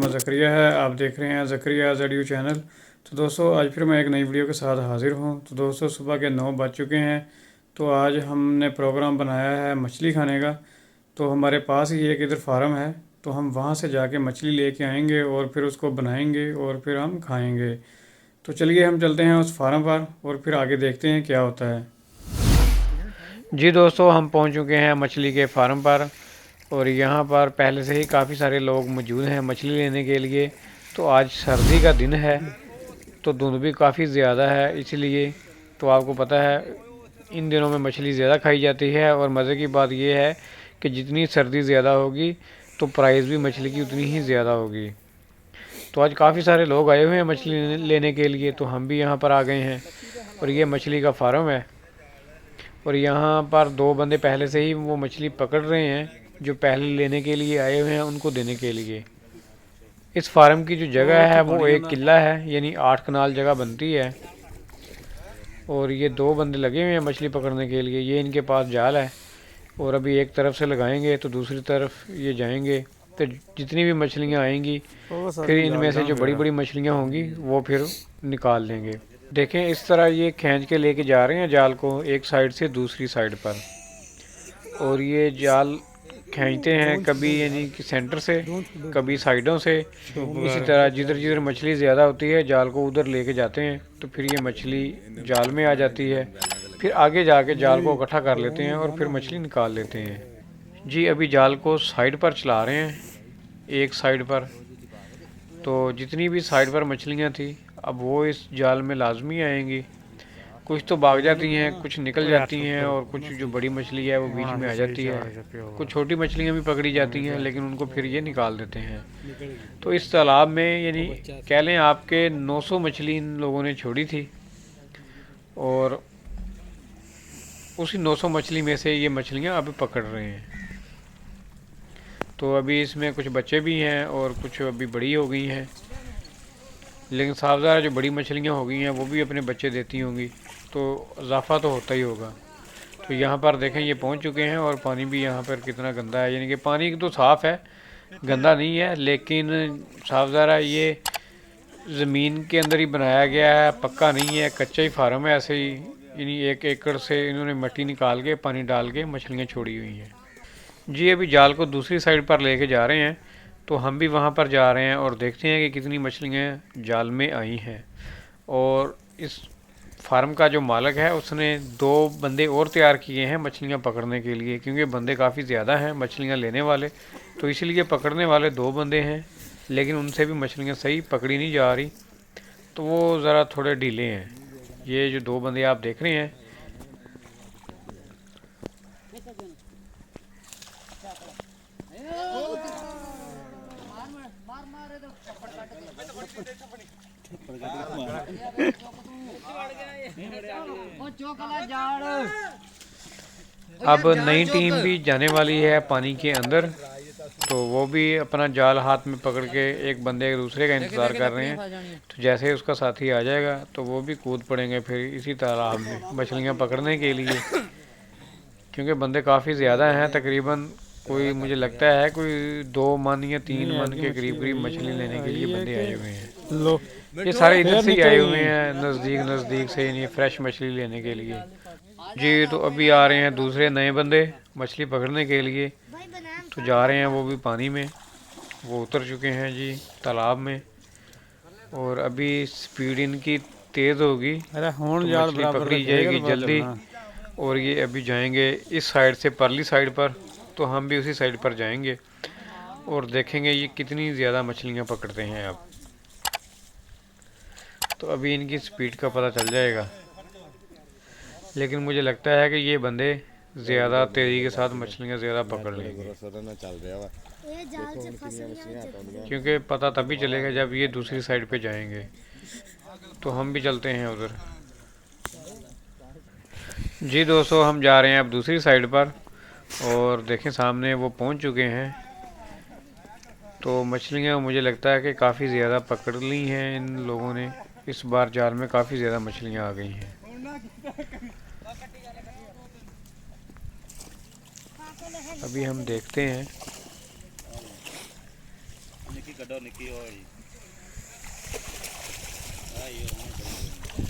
मोहम्मद ज़करिया है। आप देख रहे हैं ज़करिया ज़ेड चैनल। तो दोस्तों आज फिर मैं एक नई वीडियो के साथ हाज़िर हूँ। तो दोस्तों सुबह के 9 बज चुके हैं। तो आज हमने प्रोग्राम बनाया है मछली खाने का। तो हमारे पास ही एक इधर फार्म है, तो हम वहाँ से जाके मछली लेके आएंगे और फिर उसको बनाएंगे और फिर हम खाएंगे। तो चलिए हम चलते हैं उस फार्म पर और फिर आगे देखते हैं क्या होता है। जी दोस्तों, हम पहुँच चुके हैं मछली के फार्म पर और यहाँ पर पहले से ही काफ़ी सारे लोग मौजूद हैं मछली लेने के लिए। तो आज सर्दी का दिन है तो धुंध भी काफ़ी ज़्यादा है, इसलिए तो आपको पता है इन दिनों में मछली ज़्यादा खाई जाती है। और मज़े की बात यह है कि जितनी सर्दी ज़्यादा होगी तो प्राइस भी मछली की उतनी ही ज़्यादा होगी। तो आज काफ़ी सारे लोग आए हुए हैं मछली लेने के लिए, तो हम भी यहाँ पर आ गए हैं। और ये मछली का फार्म है और यहाँ पर 2 बंदे पहले से ही वो मछली पकड़ रहे हैं, जो पहले लेने के लिए आए हुए हैं उनको देने के लिए। इस फार्म की जो जगह है वो एक किला है, यानी 8 कनाल जगह बनती है। और ये 2 बंदे लगे हुए हैं मछली पकड़ने के लिए। ये इनके पास जाल है और अभी एक तरफ से लगाएंगे तो दूसरी तरफ ये जाएंगे। तो जितनी भी मछलियाँ आएंगी फिर इनमें से जो बड़ी बड़ी मछलियाँ होंगी वो फिर निकाल लेंगे। देखें इस तरह ये खींच के लेके जा रहे हैं जाल को एक साइड से दूसरी साइड पर। और ये जाल खींचते हैं कभी यानी कि सेंटर से, कभी साइडों से। इसी तरह जिधर जिधर मछली ज़्यादा होती है जाल को उधर लेके जाते हैं, तो फिर ये मछली जाल में आ जाती है। फिर आगे जाके जाल को इकट्ठा कर लेते हैं और फिर मछली निकाल लेते हैं। जी अभी जाल को साइड पर चला रहे हैं, एक साइड पर। तो जितनी भी साइड पर मछलियाँ थी अब वो इस जाल में लाजमी आएंगी। कुछ तो भाग जाती हैं, कुछ निकल जाती हैं और कुछ जो बड़ी मछली है वो बीच में आ जाती है। कुछ छोटी मछलियाँ भी पकड़ी जाती हैं लेकिन उनको फिर ये निकाल देते हैं। तो इस तालाब में यानी कह लें आपके 900 मछली इन लोगों ने छोड़ी थी और उसी 900 मछली में से ये मछलियाँ अभी पकड़ रहे हैं। तो अभी इसमें कुछ बच्चे भी हैं और कुछ अभी बड़ी हो गई हैं, लेकिन साफ ज़ाहिर जो बड़ी मछलियाँ हो गई हैं वो भी अपने बच्चे देती होंगी, तो इजाफा तो होता ही होगा। तो यहाँ पर देखें ये पहुँच चुके हैं और पानी भी यहाँ पर कितना गंदा है, यानी कि पानी तो साफ़ है, गंदा नहीं है, लेकिन साफ ज़ाहिर ये ज़मीन के अंदर ही बनाया गया है, पक्का नहीं है, कच्चा ही फार्म है। ऐसे ही यानी 1 एकड़ से इन्होंने मिट्टी निकाल के पानी डाल के मछलियाँ छोड़ी हुई हैं। जी अभी जाल को दूसरी साइड पर लेके जा रहे हैं, तो हम भी वहाँ पर जा रहे हैं और देखते हैं कि कितनी मछलियाँ जाल में आई हैं। और इस फार्म का जो मालिक है उसने 2 बंदे और तैयार किए हैं मछलियाँ पकड़ने के लिए, क्योंकि बंदे काफ़ी ज़्यादा हैं मछलियाँ लेने वाले, तो इसलिए पकड़ने वाले 2 बंदे हैं, लेकिन उनसे भी मछलियाँ सही पकड़ी नहीं जा रही, तो वो ज़रा थोड़े ढीले हैं। ये जो 2 बंदे आप देख रहे हैं अब नई टीम भी जाने वाली है पानी के अंदर, तो वो भी अपना जाल हाथ में पकड़ के एक बंदे एक दूसरे का इंतज़ार कर रहे हैं। तो जैसे ही उसका साथी आ जाएगा तो वो भी कूद पड़ेंगे फिर इसी तालाब में मछलियाँ पकड़ने के लिए, क्योंकि बंदे काफ़ी ज़्यादा हैं। तकरीबन कोई मुझे लगता है कोई 2 मन या 3 मन के करीब करीब मछली लेने के लिए बंदे आए हुए हैं। ये सारे इधर से ही आए हुए हैं नज़दीक से, यानी फ्रेश मछली लेने के लिए। जी तो अभी आ रहे हैं दूसरे नए बंदे मछली पकड़ने के लिए, तो जा रहे हैं वो भी पानी में, वो उतर चुके हैं जी तालाब में। और अभी स्पीड इनकी तेज़ होगी तो मछली पकड़ी जाएगी जल्दी। और ये अभी जाएंगे इस साइड से परली साइड पर, तो हम भी उसी साइड पर जाएंगे और देखेंगे ये कितनी ज़्यादा मछलियाँ पकड़ते हैं अब। तो अभी इनकी स्पीड का पता चल जाएगा, लेकिन मुझे लगता है कि ये बंदे ज़्यादा तेज़ी के साथ मछलियाँ ज़्यादा पकड़ लेंगे, क्योंकि पता तभी चलेगा जब ये दूसरी साइड पे जाएंगे। तो हम भी चलते हैं उधर। जी दोस्तों हम जा रहे हैं अब दूसरी साइड पर और देखें सामने वो पहुंच चुके हैं। तो मछलियां मुझे लगता है कि काफ़ी ज़्यादा पकड़ ली हैं इन लोगों ने, इस बार जाल में काफ़ी ज़्यादा मछलियां आ गई हैं। अभी हम देखते हैं मच्छी कड्डो निकी होई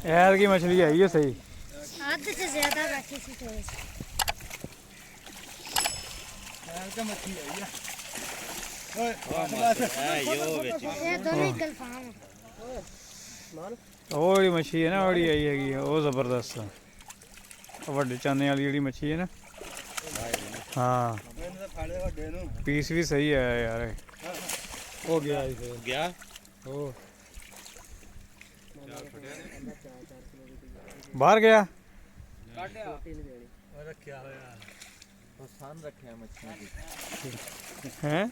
यार की मछली आई है सही आध से ज्यादा बैठी थी थोड़ी सी ये दोनों ही गलफाम है ਉਹ ਜਿਹੜੀ ਮੱਛੀ ਹੈ ਨਾ ਉਹ ਜਿਹੜੀ ਆਈ ਹੈਗੀ ਆ, ਉਹ ਜ਼ਬਰਦਸਤ ਆ ਉਹ ਵੱਡੇ ਚਾਨੇ ਵਾਲੀ ਜਿਹੜੀ ਮੱਛੀ ਹੈ ਨਾ ਹਾਂ ਪੀਸ ਵੀ ਸਹੀ ਆਇਆ ਯਾਰ ਇਹ। ਹੋ ਗਿਆ ਜੀ ਫਿਰ गया ਉਹ ਬਾਹਰ ਗਿਆ सान रखे मच्छी ਹੈ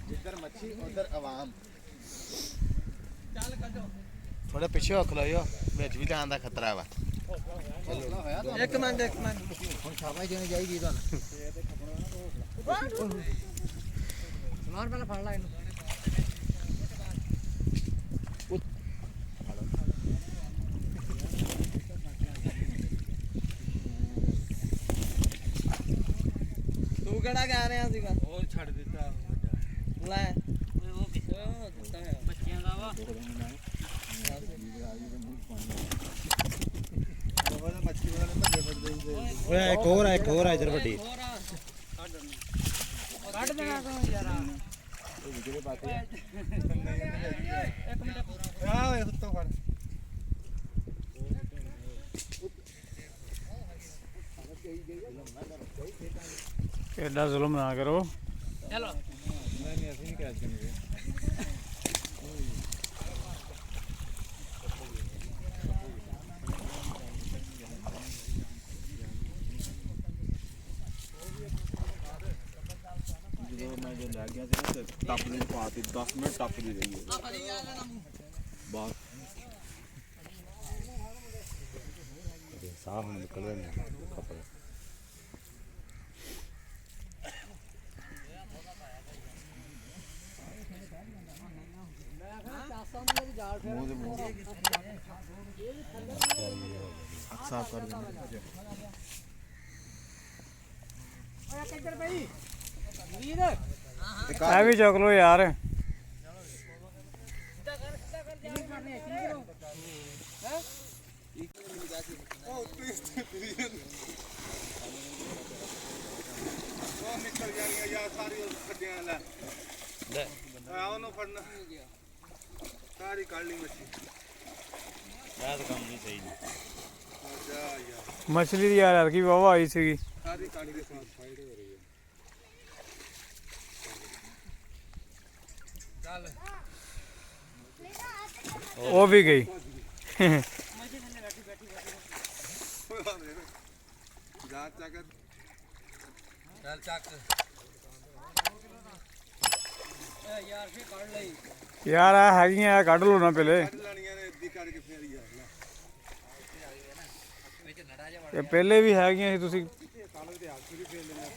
जिधर मच्छी उधर आवाम थोड़ा पीछे हो खलोयो विच भी जान दा खतरा वा एक मिनट हुन शाबाश देने जाएगी ਤੁਹਾਨੂੰ समान पहले फड़ ला इन्हें ਤੂੰ ਕਿਹੜਾ ਕਹਿ ਰਿਹਾ ਸੀਗਾ ਉਹ ਛੱਡ ਦਿੱਤਾ ਲੈ बच्चियां का वा ਓਏ ਇੱਕ ਹੋਰ ਆ ਇਧਰ ਵੱਡੀ काट देना तो यार ਐਡਾ ਜ਼ੁਲਮ ਨਾ ਕਰੋ चलो टप नहीं पाती 10 मिनट टप नहीं रही है बाहर साफ निकल रहे हैं कपड़े साफ कर देंगे ਇਹ ਵੀ ਚੁੱਕ ਲਓ ਯਾਰ निकल जाएंगे यार सारी खड्डियां ले ਉਹਨੂੰ ਫੜਨਾ ਸਾਰੀ ਕੱਢ ਲਈ ਮੱਛੀ ਯਾਰ ਤਾਂ ਕੰਮ ਨਹੀਂ ਸਹੀ ਨਹੀਂ ਜਾ ਯਾਰ ਮਛਲੀ ਦੀ ਯਾਰ ਹਲਕੀ ਵਾਵਾ ਆਈ ਸੀਗੀ ਸਾਰੀ ਕੱਢ ਕੇ ਸਾਫ ਸਾਈਡ ਹੋ ਰਹੀ ਹੈ ਉਹ ਵੀ ਗਈ ਜਾ ਚੱਕ ਚੱਲ ਚੱਕ ਯਾਰ ਫੇ ਕੱਢ ਲਈ ਯਾਰ ਆ ਹੈਗੀਆਂ ਆ ਕੱਢ ਲਓ ਨਾ ਪਹਿਲੇ ਕੱਢ ਲੈਣੀਆਂ ਨੇ ਇੱਦੀ ਕਰਕੇ ਫੇਰ ਯਾਰ ਇਹ ਪਹਿਲੇ ਵੀ ਹੈਗੀਆਂ ਸੀ ਤੁਸੀਂ ਕਾਲੋ ਦੇ ਹੱਥ ਵੀ ਫੇਰ ਲੈਣਾ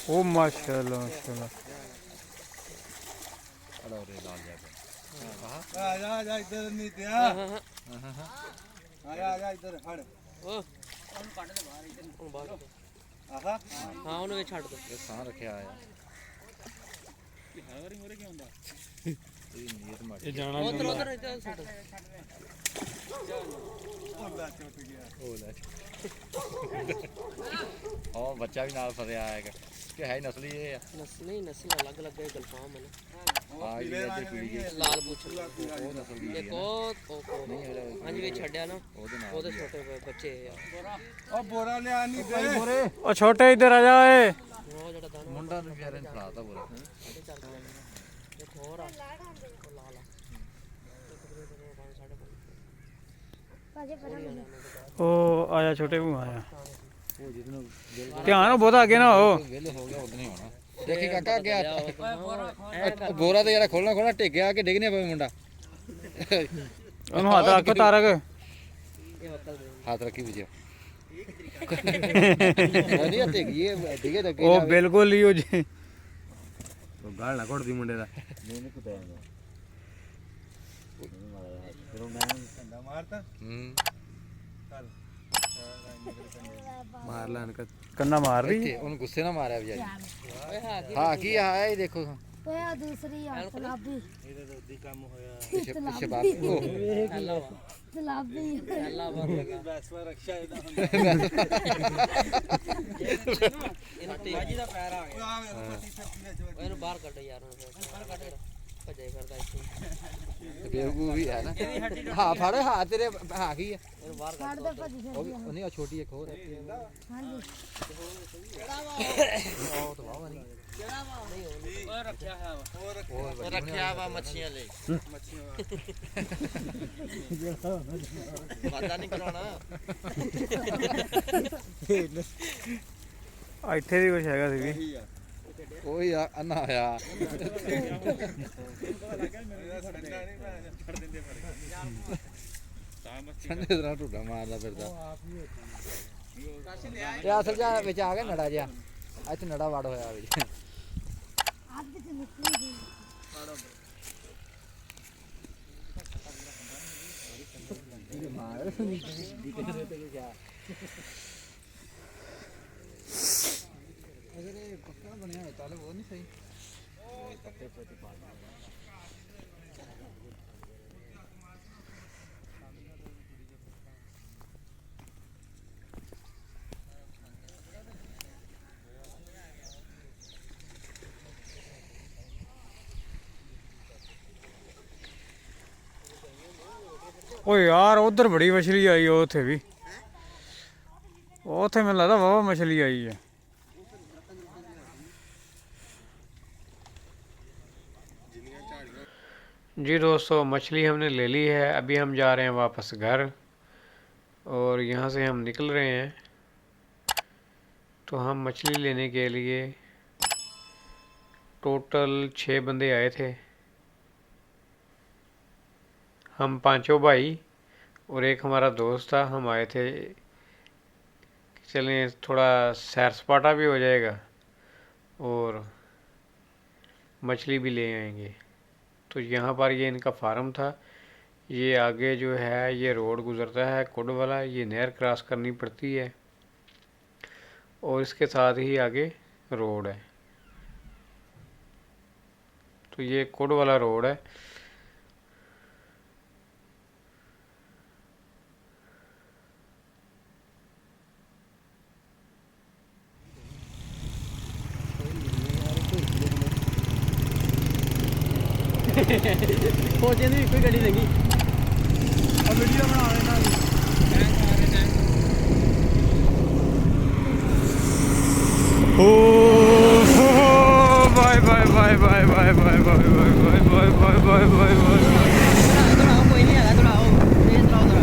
ਉਹ ਮਾਸ਼ਾਅੱਲਾ ਮਾਸ਼ਾਅੱਲਾ ਆ ਜਾ ਇੱਧਰ ਨਹੀਂ ਤੇ ਆ ਜਾ ਇੱਧਰ ਫੜ ਉਹਨੂੰ ਕੱਢ ਦੇ ਬਾਹਰ ਇੱਧਰ ਨੂੰ ਬਾਹਰ ਆਹਾ ਹਾਂ ਉਹਨੂੰ ਵੀ ਛੱਡ ਦੋ ਇਹ ਸਾਹ ਰੱਖਿਆ ਆਇਆ ਇਹ ਜਾਣਾ ਉਧਰ ਉਧਰ ਇੱਧਰ ਛੱਡ ਉਹ ਬੱਚਾ ਵੀ ਨਾਲ ਫਸਿਆ ਆਏਗਾ ਕਿ ਹੈ ਨਸਲੀ ਇਹ ਆ ਨਸਲ ਅਲੱਗ ਅਲੱਗ ਹੈ ਗਲਫਾਮ ਹੈ ਨਾ ਆ ਜਿਹੜੀ ਪੀੜੀ ਜੀ ਲਾਲ ਪੁੱਛ ਉਹ ਨਸਲ ਦੀ ਇੱਕ ਉਹ ਹਾਂਜੀ ਵੀ ਛੱਡਿਆ ਨਾ ਉਹਦੇ ਛੋਟੇ ਬੱਚੇ ਆ ਉਹ ਬੋਰਾ ਲਿਆ ਨਹੀਂ ਦੇ ਉਹ ਛੋਟੇ ਇੱਧਰ ਆ ਜਾ ਓਏ ਉਹ ਜਿਹੜਾ ਦਾਣਾ ਮੁੰਡਾ ਨੂੰ ਵਿਚਾਰੇ ਨੂੰ ਫੜਾਤਾ ਬੋਰਾ ਇੱਕ ਹੋਰ ਆ ਉਹ ਲਾਲ ਆ ਉਹ ਆਇਆ ਛੋਟੇ ਭੂ ਆਇਆ ਧਿਆਨ ਨਾਲ ਬਹੁਤਾ ਅੱਗੇ ਨਾ ਹੋ ਵਿਹਲੇ ਹੋ ਗਿਆ ਉਦੋਂ ਹੀ ਹੋਣਾ ਦੇਖੀ ਕਾਕਾ ਗਿਆ ਬੋਰਾ ਤੇ ਜਿਹੜਾ ਖੋਲਣਾ ਟਿਕਿਆ ਕਿ ਡਿੱਗਨੇ ਪਵੇ ਮੁੰਡਾ ਉਹਨੂੰ ਹੱਥ ਰੱਖ ਤਾਰਕ ਇਹ ਵਕਲ ਦੇ ਹੱਥ ਰੱਖੀ ਵਿੱਚ ਨਹੀਂ ਟਿਕੀ ਇਹ ਡਿੱਗੇ ਤਾਂ ਉਹ ਬਿਲਕੁਲ ਹੀ ਉਹ ਜੀ ਗਾਲ ਨਾ ਘੁੱਟਦੀ ਮੁੰਡੇ ਦਾ ਨਹੀਂ ਕੁੱਟਿਆ ਫਿਰ ਮੈਂ ਡੰਡਾ ਮਾਰਤਾ ਚੱਲ ਮਾਰ ਲੈਣ ਕ ਕੰਨਾ ਮਾਰ ਰਹੀ ਇੱਥੇ ਉਹਨੂੰ ਗੁੱਸੇ ਨਾਲ ਮਾਰਿਆ ਵਿਚਾਰੀ ਓਏ ਹਾਂ ਕੀ ਹਾਂ ਕੀ ਆ ਇਹ ਦੇਖੋ ਹੋਇਆ ਦੂਸਰੀ ਆ ਤਲਾਬੀ ਇਹਦਾ ਤਾਂ ਉਦੀ ਕੰਮ ਹੋਇਆ ਪਿੱਛੇ ਪਿੱਛੇ ਬਾਪ ਉਹ ਅੱਲਾ ਵਾ ਤਲਾਬੀ ਅੱਲਾ ਵਾ ਲਗਾ ਬੈਸਵਾ ਰਕਸ਼ਾ ਇਹਦਾ ਹੁੰਦਾ ਇਹਨੂੰ ਬਾਜੀ ਦਾ ਪੈਰ ਆ ਗਿਆ ਆ ਵੇ ਪੱਤੀ ਸੱਤੀ ਵਿੱਚ ਓਏ ਇਹਨੂੰ ਬਾਹਰ ਕੱਢ ਯਾਰ ਹੁਣ ਬਾਹਰ ਕੱਢ ਭੱਜੇ ਫਿਰਦਾ ਇੱਥੇ ਬੇਵਕੂਫ ਵੀ ਹੈ ਨਾ ਹਾਂ ਫੜ ਹਾਂ ਤੇਰੇ ਹਾਂ ਕੀ ਆ ਇਹਨੂੰ ਬਾਹਰ ਕੱਢ ਕੱਢ ਦੇ ਭੱਜ ਉਹ ਵੀ ਉਹ ਨਹੀਂ ਉਹ ਛੋਟੀ ਇੱਕ ਹੋਰ ਹੈ ਹਾਂਜੀ ਉਹ ਤਾਂ ਵਾਵਾ ਨਹੀਂ ਓਏ ਰੱਖਿਆ ਹੈ ਵਾ ਉਹ ਰੱਖਿਆ ਵਾ ਮੱਛੀਆਂ ਲਈ ਮੱਛੀਆਂ ਵਾਦਾ ਨਹੀਂ ਕਰਾਉਣਾ ਇੱਥੇ ਵੀ ਕੁਝ ਹੈਗਾ ਸੀ ਵੀ ਇਹੀ ਆ ਕੋਈ ਆ ਅੰਨਾ ਆਇਆ ਇਹਦਾ ਛੱਡਣਾ ਨਹੀਂ ਮੈਂ ਛੱਡ ਦਿੰਦੇ ਫੜ ਤਾਂ ਮੱਛੀ ਠੰਡੇ ਤਰ੍ਹਾਂ ਢੁੱਡਾ ਮਾਰਦਾ ਫਿਰਦਾ ਇਹ ਅਸਲ ਜਾ ਵਿੱਚ ਆ ਗਿਆ ਨੜਾ ਜਿਹਾ ਇੱਥੇ ਨੜਾ ਵੜ ਹੋਇਆ ਵਿੱਚ ਅੱਧ ਚ ਨਿਕਲੀ ਗਈ अगर ये पक्का बढ़िया होता है वो नहीं सही ਓ ਯਾਰ ਉਧਰ ਬੜੀ ਮਛਲੀ ਆਈ ਉਹ ਉੱਥੇ ਵੀ ਉੱਥੇ ਮੈਨੂੰ ਲੱਗਦਾ ਵਾਵਾ ਮਛਲੀ आई है जी दोस्तों मछली हमने ले ली है अभी हम जा रहे हैं वापस घर और यहाँ से हम निकल रहे हैं तो हम मछली लेने के लिए टोटल 6 बंदे आए थे हम पांचों भाई और एक हमारा दोस्त था हम आए थे चलें थोड़ा सैर सपाटा भी हो जाएगा और मछली भी ले आएंगे तो यहाँ पर ये इनका फार्म था ये आगे जो है ये रोड गुज़रता है कुड वाला ये नहर क्रॉस करनी पड़ती है और इसके साथ ही आगे रोड है तो ये कुड वाला रोड है ਫੌਜੀਆਂ ਦੀ ਕੋਈ ਗੱਡੀ ਲੰਗੀ ਆ ਵੀਡੀਓ ਬਣਾ ਲੈਣਾ bye bye bye bye bye bye bye bye bye bye bye bye bye bye ਦੜਾਓ ਕੋਈ ਨਹੀਂ ਹੈਗਾ ਦੜਾਓ ਇਹ ਦੜਾਓ ਦੜਾ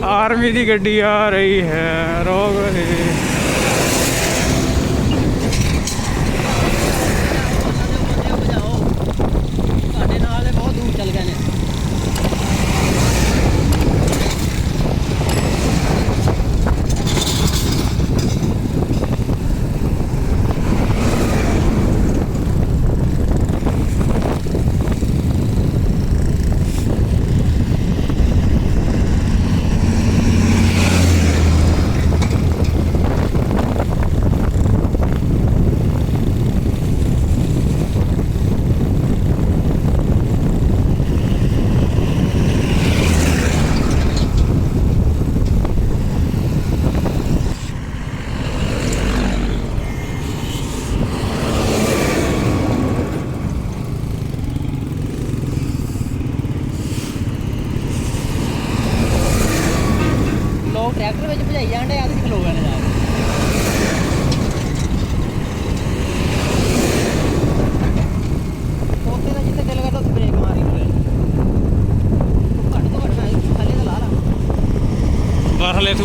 आर्मी की गड्डी आ रही है रोक रही ਤੁਹਾਡੇ ਨਾਲ ਇਹ ਬਹੁਤ ਦੂਰ ਚੱਲ ਗਏ ਨੇ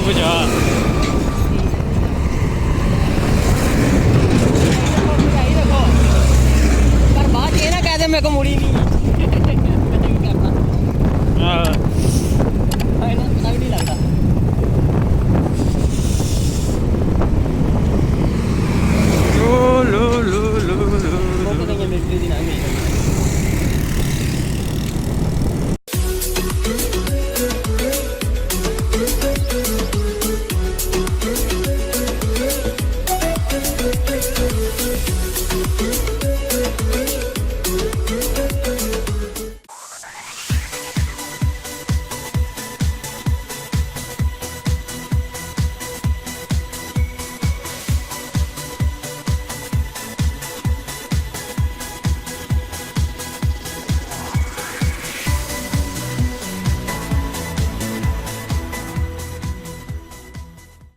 ਬਚਾ ਪਰ ਬਾਅਦ 'ਚ ਇਹ ਨਾ ਕਹਿ ਦੇ ਮੇਰੇ ਕੋ ਮੁੜੀ ਨਹੀਂ